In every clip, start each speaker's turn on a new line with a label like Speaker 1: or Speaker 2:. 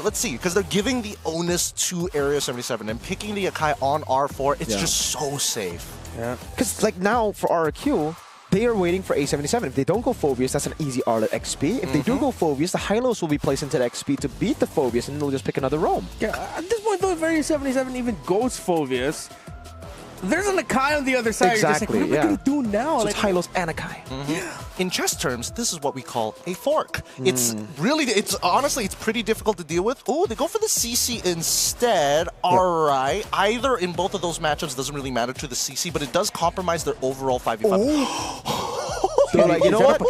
Speaker 1: let's see, because they're giving the onus to Area 77 and picking the Akai on R4, it's just so safe.
Speaker 2: Yeah. Because like now for RRQ, they are waiting for A77. If they don't go Phobius, that's an easy Arlet XP. If they do go Phobius, the Hylos will be placed into the XP to beat the Phobius, and they'll just pick another roam.
Speaker 3: Yeah, at this point though, if Area 77 even goes Phobius, there's an Akai on the other side.
Speaker 2: Exactly,
Speaker 3: You're just like, what are we going to do now?
Speaker 2: So
Speaker 3: like,
Speaker 2: it's Hylos and Akai.
Speaker 1: Yeah. In chess terms, this is what we call a fork. It's really, honestly, it's pretty difficult to deal with. Oh, they go for the CC instead. All right. Either in both of those matchups doesn't really matter to the CC, but it does compromise their overall 5v5.
Speaker 2: They're like, you know what?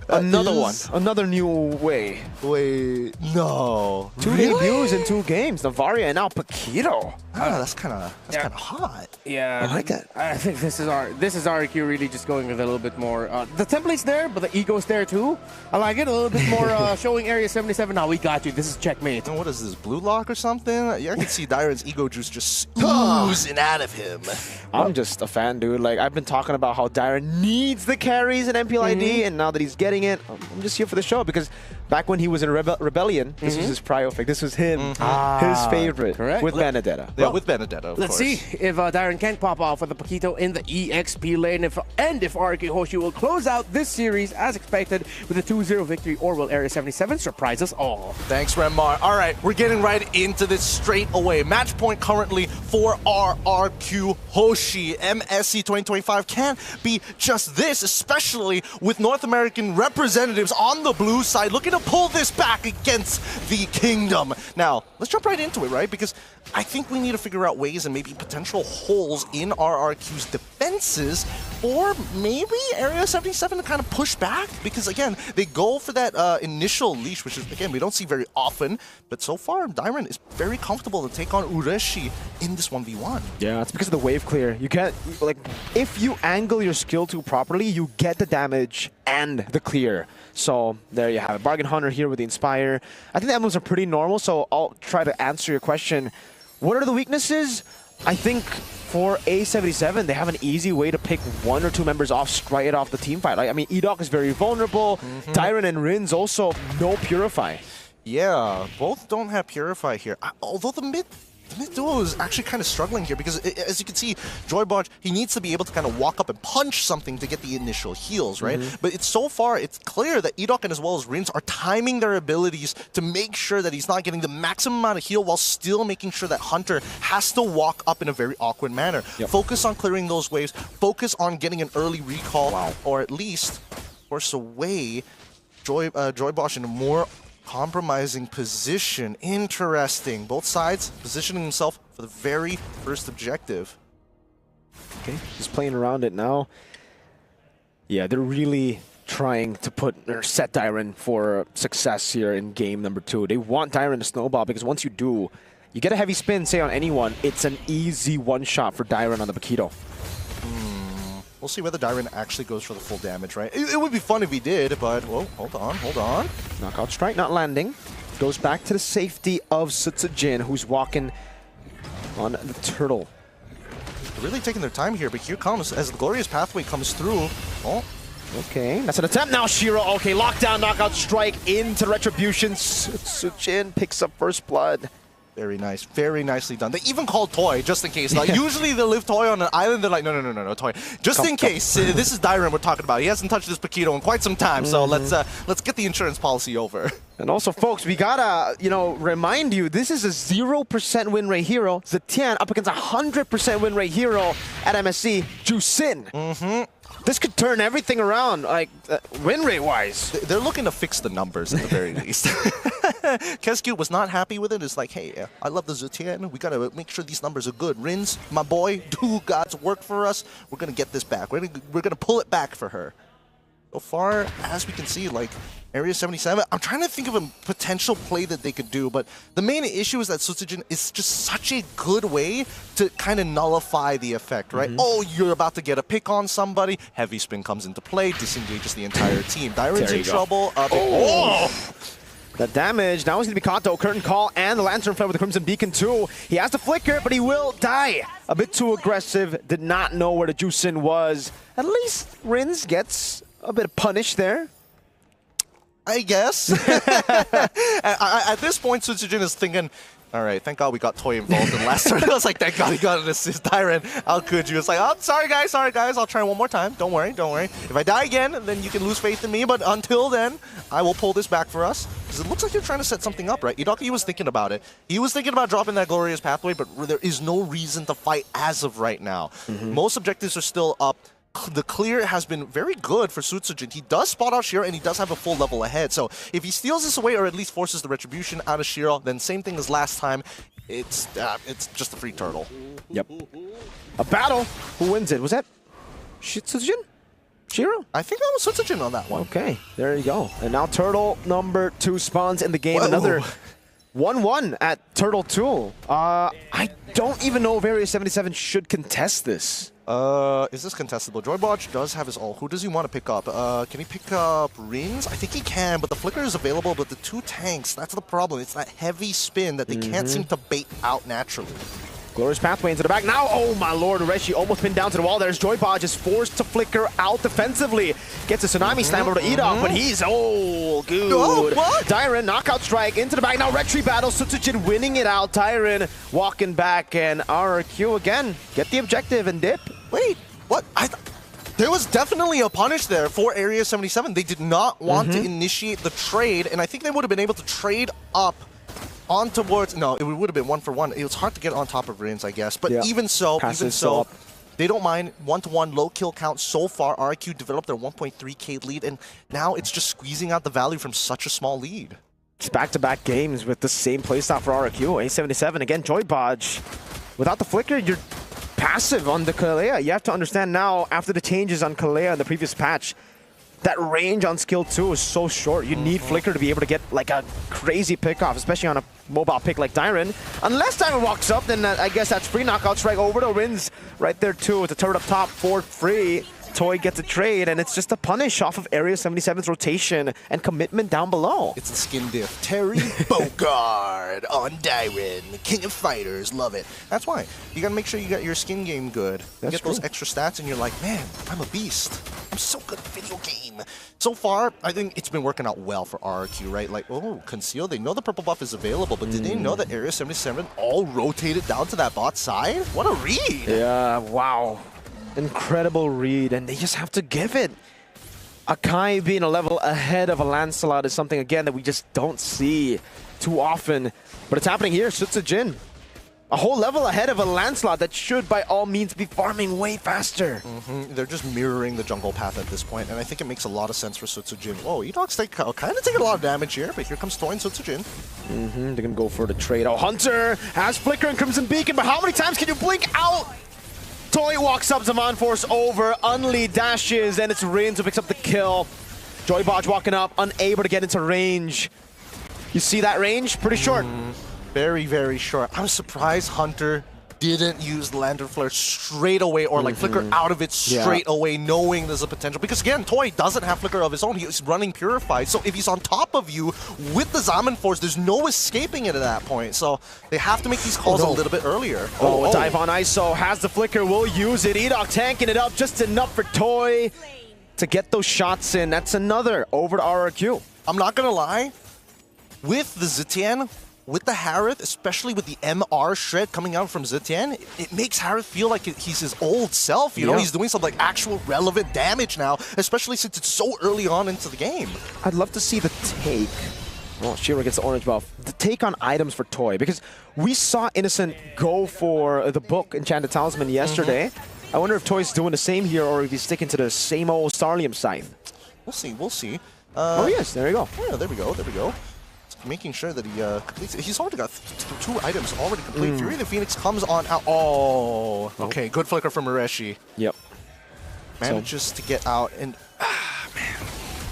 Speaker 2: Another one.
Speaker 1: is-
Speaker 2: Another new way.
Speaker 1: Wait, no.
Speaker 2: Two debuts in 2 games. Navaria and now Paquito.
Speaker 1: Ah, that's kind of hot.
Speaker 3: Yeah,
Speaker 2: I like that.
Speaker 3: I think this is RQ really just going with a little bit more. The template's there, but the ego's there too. I like it a little bit more. Showing Area 77. Now we got you. This is checkmate.
Speaker 1: And what is this, blue lock or something? Yeah, I can see Dairon's ego juice just oozing out of him.
Speaker 2: I'm just a fan, dude. Like, I've been talking about how Dairon needs the carries in MPLID, and now that he's getting it, I'm just here for the show because back when he was in Rebellion, this was his prio pick. This was him, his favorite,
Speaker 3: correct.
Speaker 2: with Benedetta.
Speaker 1: Yeah, with Benedetta, of
Speaker 3: Let's
Speaker 1: course.
Speaker 3: see if Dairon can pop off with the Paquito in the EXP lane, if RRQ Hoshi will close out this series as expected with a 2-0 victory, or will Area 77 surprise us all?
Speaker 1: Thanks, Renmar. All right, we're getting right into this straight away. Match point currently for RRQ Hoshi. MSC 2025 can't be just this, especially with North American representatives on the blue side looking to pull this back against the Kingdom. Now, let's jump right into it, right? Because I think we need to figure out ways and maybe potential holes in RRQ's defenses, or maybe Area 77 to kind of push back, because again, they go for that initial leash, which is, again, we don't see very often, but so far, Dairon is very comfortable to take on Ureshi in this 1v1.
Speaker 2: Yeah, it's because of the wave clear. You get, like, if you angle your skill 2 properly, you get the damage and the clear. So there you have it. Bargain Hunter here with the Inspire. I think the emblems are pretty normal, so I'll try to answer your question. What are the weaknesses? I think for A77, they have an easy way to pick 1 or 2 members off straight off the team fight. Like, I mean, Edok is very vulnerable. Dairon and Rin's also no Purify.
Speaker 1: Yeah, both don't have Purify here. Although the mid duo is actually kind of struggling here because, as you can see, Joybotch, he needs to be able to kind of walk up and punch something to get the initial heals, right? But it's so far, it's clear that Edok and as well as Rins are timing their abilities to make sure that he's not getting the maximum amount of heal while still making sure that Hunter has to walk up in a very awkward manner. Focus on clearing those waves, focus on getting an early recall, or at least force away Joybotch in a more compromising position. Interesting. Both sides positioning himself for the very first objective.
Speaker 2: Okay, just playing around it now. Yeah, they're really trying to put or set Dairon for success here in game number 2. They want Dairon to snowball because once you do, you get a heavy spin, say on anyone, it's an easy one-shot for Dairon on the Paquito.
Speaker 1: We'll see whether Dairon actually goes for the full damage, right? It would be fun if he did, but, whoa, hold on.
Speaker 2: Knockout strike not landing. Goes back to the safety of Sutsujin, who's walking on the turtle.
Speaker 1: They're really taking their time here, but here comes, as the Glorious Pathway comes through. Oh,
Speaker 2: okay, that's an attempt now, Shiro. Okay, lockdown, knockout strike into Retribution. Sutsujin picks up first blood.
Speaker 1: very nice. Very nicely done. They even called Toy, just in case. Like, usually they leave Toy on an island, they're like, no, Toy. Just in case, this is Dairon we're talking about. He hasn't touched this Paquito in quite some time, so let's get the insurance policy over.
Speaker 2: And also, folks, we gotta, remind you, this is a 0% win rate hero. Zetian up against a 100% win rate hero at MSC, Jusin. This could turn everything around, like, win rate-wise.
Speaker 1: They're looking to fix the numbers at the very least. Kescue was not happy with it. It's like, hey, I love the Zetian. We gotta make sure these numbers are good. Rins, my boy, do God's work for us. We're gonna get this back. We're gonna pull it back for her. So far, as we can see, like, Area 77, I'm trying to think of a potential play that they could do, but the main issue is that Sutsujin is just such a good way to kind of nullify the effect, right? Oh, you're about to get a pick on somebody, heavy spin comes into play, disengages the entire team. Dairon's in trouble.
Speaker 2: The damage, now he's going to be Kanto, Curtain Call, and the Lantern Flare with the Crimson Beacon too. He has to flicker, but he will die. A bit too aggressive, did not know where the Jusin was. At least Rins gets a bit of punish there.
Speaker 1: I guess. At this point, Sutsujin is thinking, all right, thank God we got Toy involved in last turn. I was like, thank God he got an assist. Tyron, how could you? It's like, oh, sorry guys, I'll try one more time. Don't worry. If I die again, then you can lose faith in me, but until then, I will pull this back for us. Because it looks like you're trying to set something up, right? Idaki was thinking about it. He was thinking about dropping that Glorious Pathway, but there is no reason to fight as of right now. Most objectives are still up. The clear has been very good for Sutsujin. He does spot out Shiro, and he does have a full level ahead. So if he steals this away, or at least forces the Retribution out of Shiro, then same thing as last time. It's just a free turtle.
Speaker 2: Yep. A battle. Who wins it? Was that Sutsujin? Shiro?
Speaker 1: I think that was Sutsujin on that one.
Speaker 2: Okay, there you go. And now Turtle number 2 spawns in the game.
Speaker 1: Whoa.
Speaker 2: Another 1-1 at Turtle 2. I don't even know if Area 77 should contest this.
Speaker 1: Is this contestable? Joybotch does have his ult. Who does he want to pick up? Can he pick up Rins? I think he can, but the Flicker is available, but the 2 tanks, that's the problem. It's that heavy spin that they can't seem to bait out naturally.
Speaker 2: Glorious Pathway into the back. Now, oh my lord, Reshi almost pinned down to the wall. There's Joybotch is forced to flicker out defensively. Gets a Tsunami Slam over to Edok, but he's, good.
Speaker 1: Oh, what?
Speaker 2: Tyron, knockout strike into the back. Now Retri battle, Sutsujin winning it out. Tyron walking back, and RRQ again, get the objective and dip.
Speaker 1: Wait, what? There was definitely a punish there for Area 77. They did not want to initiate the trade, and I think they would have been able to trade up on towards... No, it would have been 1-for-1. It was hard to get on top of Rins, I guess. But even so, they don't mind 1-to-1 low kill count so far. RRQ developed their 1.3k lead, and now it's just squeezing out the value from such a small lead.
Speaker 2: It's back-to-back games with the same playstyle for RRQ. A77 again, Joybotch. Without the flicker, you're passive on the Kalea. You have to understand now, after the changes on Kalea in the previous patch, that range on skill 2 is so short. You need Flicker to be able to get like a crazy pick off, especially on a mobile pick like Tyron. Unless Tyron walks up, then I guess that's free knockout strike over to Rins right there too. It's a turret up top for free. Toy gets a trade, and it's just a punish off of Area 77's rotation and commitment down below.
Speaker 1: It's a skin diff. Terry Bogard on Dyren, the king of fighters. Love it. That's why. You gotta make sure you got your skin game good. You get those extra stats, and you're like, man, I'm a beast. I'm so good at video game. So far, I think it's been working out well for RRQ, right? Like, oh, Conceal, they know the purple buff is available, but did they know that Area 77 all rotated down to that bot side? What a read!
Speaker 2: Yeah, wow. Incredible read, and they just have to give it. Akai being a level ahead of a Lancelot is something, again, that we just don't see too often. But it's happening here. Sutsujin, a whole level ahead of a Lancelot that should, by all means, be farming way faster.
Speaker 1: They're just mirroring the jungle path at this point, and I think it makes a lot of sense for Sutsujin. Whoa, Edok's kind of taking a lot of damage here, but here comes Toy and Sutsujin.
Speaker 2: They're going to go for the trade. Oh, Hunter has Flicker and Crimson Beacon, but how many times can you blink out? Toy walks up, Zaman Force over, Unli dashes, and it's Rins who picks up the kill. Joybotch walking up, unable to get into range. You see that range? Pretty short.
Speaker 1: Very, very short. I was surprised Hunter didn't use the Lantern Flare straight away, or like flicker out of it straight away, knowing there's a potential. Because again, Toy doesn't have flicker of his own. He's running Purified. So if he's on top of you with the Zaman Force, there's no escaping it at that point. So they have to make these calls a little bit earlier.
Speaker 2: Dive on ISO, has the flicker, will use it. Edok tanking it up, just enough for Toy to get those shots in. That's another over to RRQ.
Speaker 1: I'm not gonna lie, with the Zidian, with the Harith, especially with the MR shred coming out from Zidian, it makes Harith feel like he's his old self. You know, he's doing some like actual relevant damage now, especially since it's so early on into the game.
Speaker 2: I'd love to see the take. Oh, Shiro gets the orange buff. The take on items for Toy, because we saw Innocent go for the book Enchanted Talisman yesterday. I wonder if Toy's doing the same here, or if he's sticking to the same old Starlium Scythe.
Speaker 1: We'll see, we'll see.
Speaker 2: Oh yes, there you go.
Speaker 1: Yeah, there we go, there we go. Making sure that he completes it. He's already got 2 items already complete. Fury the Phoenix comes on out. Oh, okay, good flicker from Ureshi.
Speaker 2: Yep.
Speaker 1: Manages to get out, and man,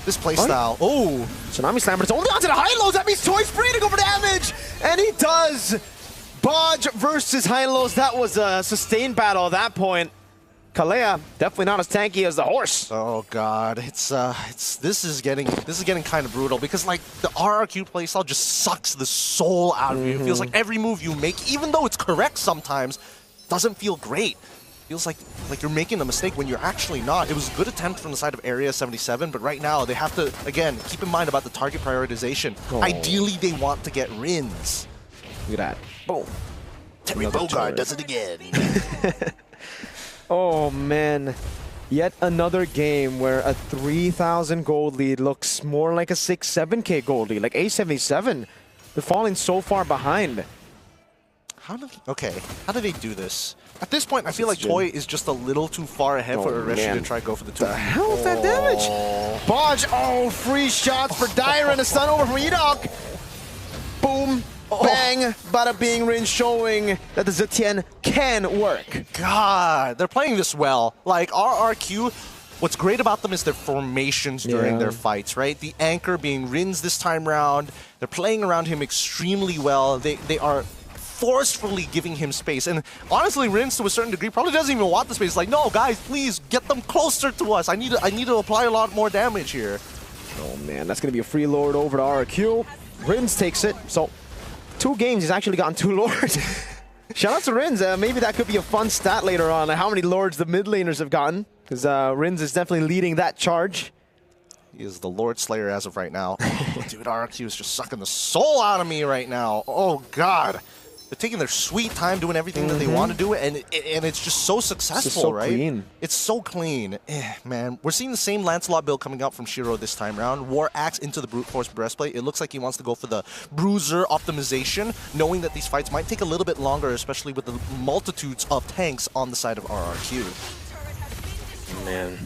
Speaker 1: this playstyle. Oh,
Speaker 2: Tsunami Slam, but it's only onto the high-lows. That means Toy's free to go for damage, and he does. Bodge versus high-lows. That was a sustained battle at that point. Kalea definitely not as tanky as the horse.
Speaker 1: Oh god, this is getting kind of brutal, because like the RRQ playstyle just sucks the soul out of you. It feels like every move you make, even though it's correct sometimes, doesn't feel great. feels like you're making a mistake when you're actually not. It was a good attempt from the side of Area 77, but right now they have to, again, keep in mind about the target prioritization. Ideally, they want to get Rins.
Speaker 2: Look at that. Boom.
Speaker 1: Terry Bogard does it again.
Speaker 2: Oh, man. Yet another game where a 3,000 gold lead looks more like a 6-7K gold lead. Like A77, they're falling so far behind.
Speaker 1: How do they do this? At this point, I feel like Toy is just a little too far ahead for Areshi to try to go for the 2.
Speaker 2: The hell is that damage? Bodge, free shots for Dyron. A stun over from Edok. Boom, bang, bada bing, Rin showing that the Zetian can work.
Speaker 1: God, they're playing this well. Like, RRQ, what's great about them is their formations during their fights, right? The anchor being Rins this time round. They're playing around him extremely well. They are forcefully giving him space. And honestly, Rins, to a certain degree, probably doesn't even want the space. Like, no, guys, please, get them closer to us. I need to apply a lot more damage here.
Speaker 2: Oh, man, that's going to be a free lord over to RRQ. Rins takes it. So, 2 games, he's actually gotten 2 lords. Shout out to Rins. Maybe that could be a fun stat later on, how many lords the mid laners have gotten. Because Rins is definitely leading that charge.
Speaker 1: He is the Lord Slayer as of right now. Oh, dude, RRQ is just sucking the soul out of me right now. Oh, God. They're taking their sweet time doing everything that they want to do, and it's just so successful,
Speaker 2: so
Speaker 1: right?
Speaker 2: Clean.
Speaker 1: It's so clean. Man, we're seeing the same Lancelot build coming out from Shiro this time around. War Axe into the Brute Force Breastplate. It looks like he wants to go for the Bruiser optimization, knowing that these fights might take a little bit longer, especially with the multitudes of tanks on the side of RRQ.
Speaker 2: Man.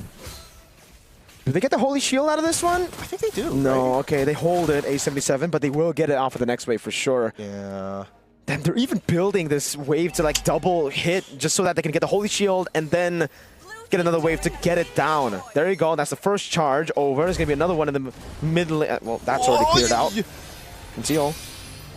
Speaker 2: Do they get the Holy Shield out of this one?
Speaker 1: I think they do.
Speaker 2: No,
Speaker 1: right?
Speaker 2: okay, they hold it, A77, but they will get it off of the next wave for sure.
Speaker 1: Yeah.
Speaker 2: Damn, they're even building this wave to like double hit just so that they can get the Holy Shield and then get another wave to get it down. There you go. That's the first charge over. There's going to be another one in the middle. Well, that's already cleared out. Conceal.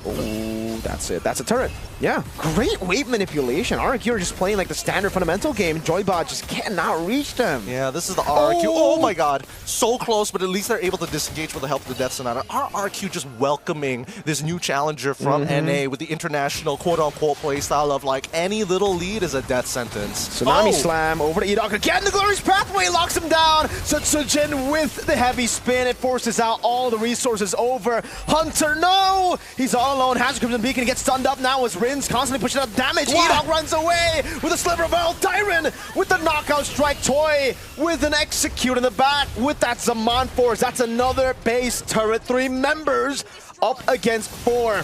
Speaker 2: Oh, that's it. That's a turret. Yeah, great wave manipulation. RRQ are just playing like the standard fundamental game. Joybot just cannot reach them.
Speaker 1: Yeah, this is the RRQ. Oh my god. So close, but at least they're able to disengage with the help of the Death Sonata. RRQ just welcoming this new challenger from NA with the international quote-unquote playstyle of like any little lead is a death sentence.
Speaker 2: Tsunami Slam over to Edok again. The Glorious Pathway locks him down. Sutsujin with the heavy spin. It forces out all the resources over. Hunter, no! He's all alone. Has Crimson Beacon gets stunned up now as Rin's constantly pushing out damage. Edok runs away with a sliver of health. Dyron with the knockout strike. Toy with an execute in the back with that Zaman Force. That's another base turret. 3 members up against 4.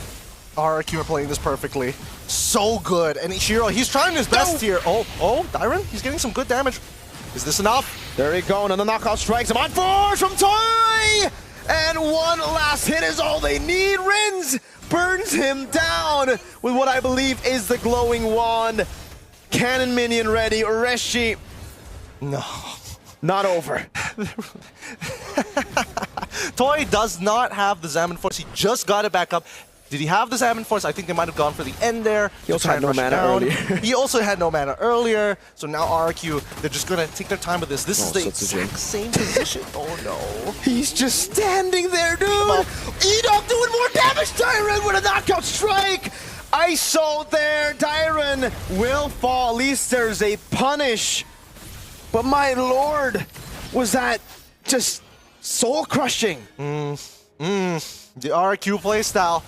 Speaker 1: RRQ are playing this perfectly. So good. And Shiro, he's trying his best here. Oh, Dyron, he's getting some good damage. Is this enough?
Speaker 2: There you go. Another knockout strike. Zaman Force from Toy! And one last hit is all they need. Rins burns him down with what I believe is the glowing wand. Cannon minion ready. Areshi.
Speaker 1: No.
Speaker 2: Not over.
Speaker 1: Toy does not have the Zaman Force. He just got it back up. Did he have the Zaman Force? I think they might have gone for the end there.
Speaker 2: He also had no mana earlier.
Speaker 1: He also had no mana earlier. So now RRQ, they're just going to take their time with this. This is the exact same position. Oh no.
Speaker 2: He's just standing there, dude. Edok doing more damage. Dyron with a knockout strike. ISO there. Dyron will fall. At least there's a punish. But my lord, was that just soul crushing?
Speaker 1: The RRQ playstyle.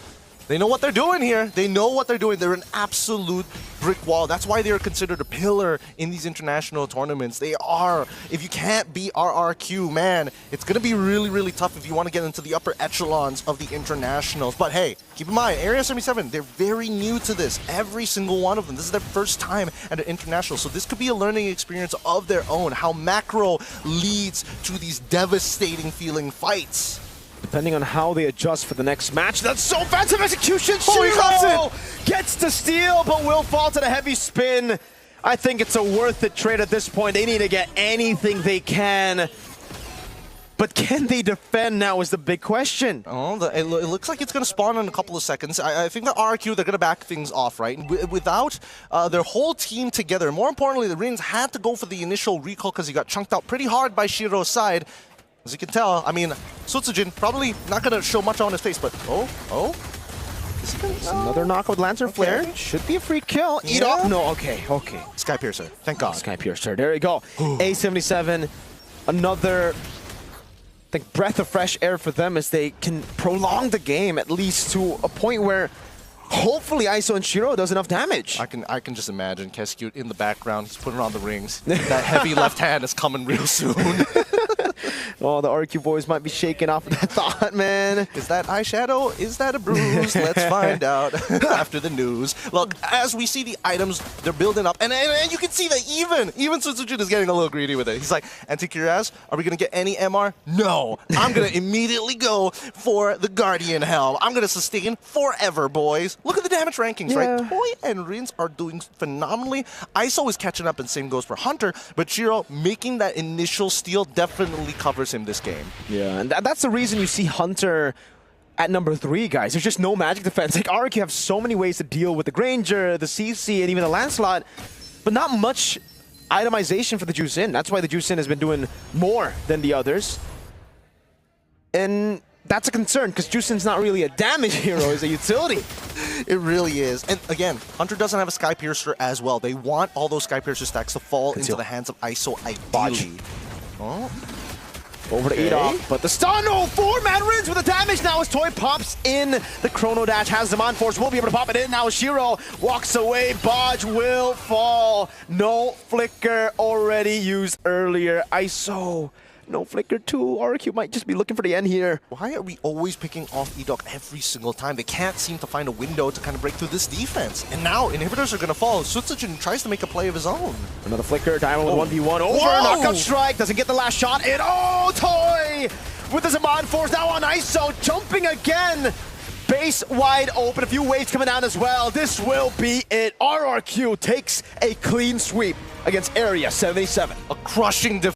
Speaker 1: They know what they're doing here. They know what they're doing. They're an absolute brick wall. That's why they're considered a pillar in these international tournaments. They are. If you can't beat RRQ, man, it's going to be really, really tough if you want to get into the upper echelons of the internationals. But hey, keep in mind, Area 77, they're very new to this. Every single one of them. This is their first time at an international. So this could be a learning experience of their own. How macro leads to these devastating feeling fights.
Speaker 2: Depending on how they adjust for the next match. That's so offensive execution.
Speaker 1: Shiro
Speaker 2: gets to steal, but will fall to the heavy spin. I think it's a worth it trade at this point. They need to get anything they can. But can they defend now is the big question.
Speaker 1: Oh, it looks like it's going to spawn in a couple of seconds. I think the RRQ, they're going to back things off, right? Without their whole team together, more importantly, the Rins had to go for the initial recall because he got chunked out pretty hard by Shiro's side. As you can tell, I mean, Sutsujin probably not going to show much on his face, but
Speaker 2: Another knock with Lancer Flare. Should be a free kill. Eat
Speaker 1: Yeah.
Speaker 2: up. No, okay.
Speaker 1: Sky Piercer, thank God.
Speaker 2: Sky Piercer. There you go. A77. Another, I think, breath of fresh air for them as they can prolong the game at least to a point where hopefully ISO and Shiro does enough damage.
Speaker 1: I can just imagine Kescute in the background. He's putting on the rings. That heavy left hand is coming real soon.
Speaker 2: Oh, the RQ boys might be shaking off that thought, man.
Speaker 1: Is that eyeshadow? Is that a bruise? Let's find out after the news. Look, as we see the items, they're building up, and you can see that even Sutsujin is getting a little greedy with it. He's like, Antikyras, are we going to get any MR? No. I'm going to immediately go for the Guardian Helm. I'm going to sustain forever, boys. Look at the damage rankings, right? Toy and Rins are doing phenomenally. ISO is catching up, and same goes for Hunter, but Shiro making that initial steal definitely covers him this game.
Speaker 2: Yeah, and that's the reason you see Hunter at number 3, guys. There's just no magic defense. Like, RQ have so many ways to deal with the Granger, the CC, and even the Lancelot, but not much itemization for the Juicin. That's why the Juicin has been doing more than the others. And that's a concern, because Juicin's not really a damage hero, he's a utility.
Speaker 1: It really is. And again, Hunter doesn't have a Sky Piercer as well. They want all those Sky Piercer stacks to fall into the hands of ISO ideally. Oh.
Speaker 2: Over to Edok, but the stun, oh, 4-man Rins with the damage now as Toy pops in. The Chrono Dash has them on force, will be able to pop it in now. Shiro walks away, Bodge will fall. No flicker already used earlier. ISO, no flicker too. RQ might just be looking for the end here.
Speaker 1: Why are we always picking off Edok every single time? They can't seem to find a window to kind of break through this defense. And now inhibitors are going to fall. Sutsujin tries to make a play of his own.
Speaker 2: Another flicker, Diamond with 1v1 over.
Speaker 1: Whoa!
Speaker 2: Knockout strike, doesn't get the last shot. And oh, Toy with the Zaman Force now on ISO, jumping again. Base wide open, a few waves coming down as well. This will be it. RRQ takes a clean sweep against Area 77.
Speaker 1: A crushing defense.